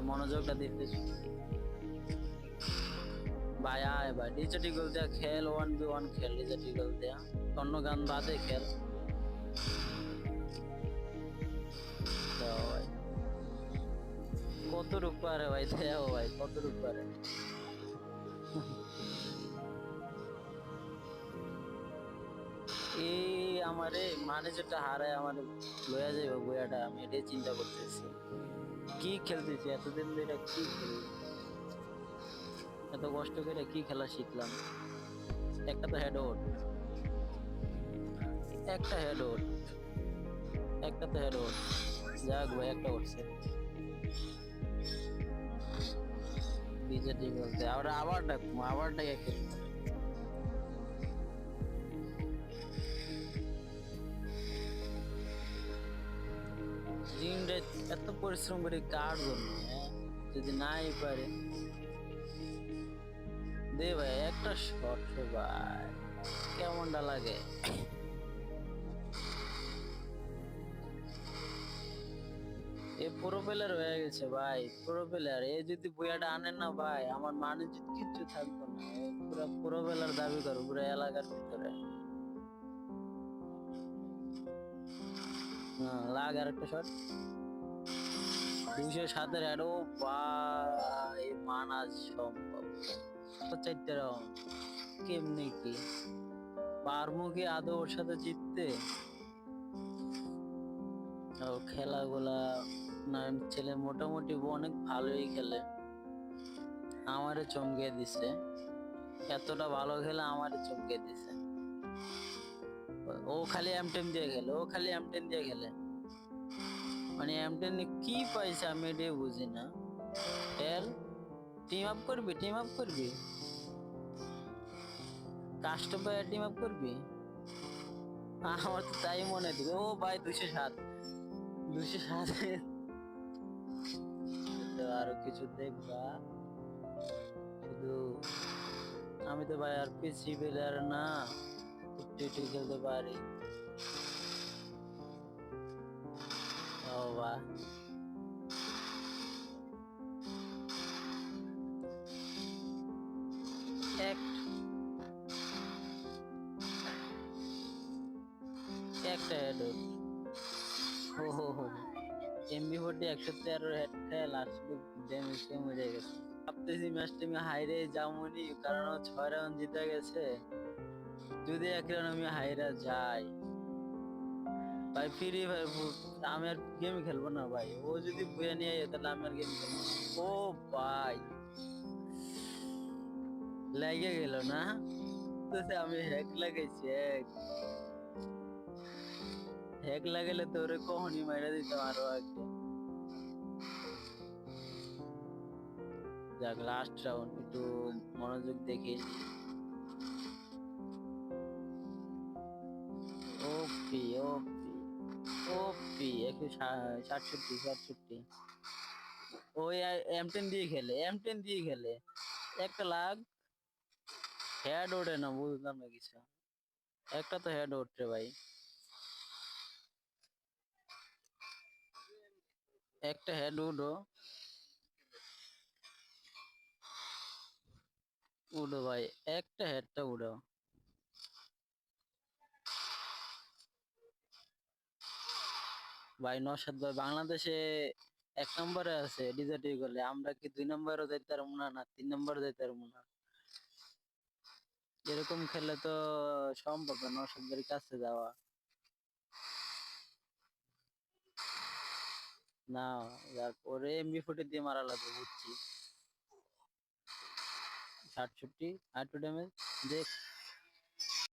মনোযোগটা দিতে ভাই আয় ভাই ডিজে টিগল দেয়া খেল 1v1 খেল ডিজে টিগল দেয়া অন্য গান বাদে খেল ভাই কত রূপ পারে ভাই দেও ভাই কত রূপ পারে এই আমারে মানে যেটা হারায় আমার লয়া যাইব বইয়াটা আমি এটাই চিন্তা করতেছি কি খেলতেছি এতদিন ধরে কি খেলি এত কষ্ট করে কি খেলা শিখলাম একটা তো হেড আউট একটা হেড আউট একটা তো হেড আউট যাক ভাই একটা উঠছে বিজেপি বলতে আবার ডাকবো আবার ডাকে খেলবো দিন রাত এত পরিশ্রম করে কার জন্য যদি নাই পারে দে ভাই একটা শট ভাই কেমনটা লাগে এ প্রো প্লেয়ার হয়ে গেছে ভাই প্রো প্লেয়ার এ যদি বইয়াটা আনে না ভাই আমার মানুষ কিচ্ছু থাকতো না পুরো প্রো প্লেয়ার দাবি করো পুরো এলাকার ভিতরে লাগ আর একটা শট 207 অ্যাডো ভাই মানা সম্ভব 4টা রাউন্ড কেমনে কি পারমু কি আদৌ ওর সাথে জিততে ও খেলাগুলা না ছেলে মোটামুটি অনেক ভালোই খেলে আমারে চমকে দিছে এতটা ভালো খেলে আমারে চমকে দিছে ও খালি এম10 দিয়ে খেলে ও খালি এম10 দিয়ে খেলে মানে এম10 কি পাইছে আমি এটাই বুঝি না এল টিম আপ করবি কাস্টমার টিম আপ করবি আমার তো তাই মনে দিবে ও ভাই 207 আরো কিছু দেখবা শুধু আমি তো ভাই আর পিসি প্লেয়ার না একটু খেলতে পারি ও ভাই একটা হেড হো এমবি40 113 হেড খেয়ে লাস্ট ড্যামেজ কমে যায় গেছে ভাবতেছি ম্যাচটা আমি হাইরে যামুনি কারণ 6 রাউন্ড জিতে গেছে যদি 1 রাউন্ড আমি হাইরা যাই ভাই ফ্রি ফায়ার আমি আর গেম খেলবো না ভাই ও যদি বয়ে নিয়ে তাহলে আমি আর গেম খেলবো ও ভাই লেগে গেল না তো আমি হ্যাক লাগাইছি হ্যাক লাগালে তো ওরে কখনই মাইরা দিতাম আরো আগে যাক লাস্ট রাউন্ড একটু মনোযোগ দেখি ওপি ওপি ওপি 67 ওই এম10 দিয়ে খেলে একটা লাগ হেড ওঠে না বুঝলাম না কিছু একটা তো হেড ওঠে ভাই একটা হেড উঠো ভাই একটা হেডটা উঠো ভাই নওশাদ ভাই বাংলাদেশে 1 নম্বরে আছে ডিজেটি করলে আমরা কি 2 নম্বরও যাইতে পারবো না 3 নম্বরও যাইতে পারবো না এরকম খেলে তো সম্ভব না নওশাদ ভাইয়ের কাছে যাওয়া না যাক ওরে এমবি40 দিয়ে মারা লাগবে বুঝছি 67 আর 2 ড্যামেজ দেখ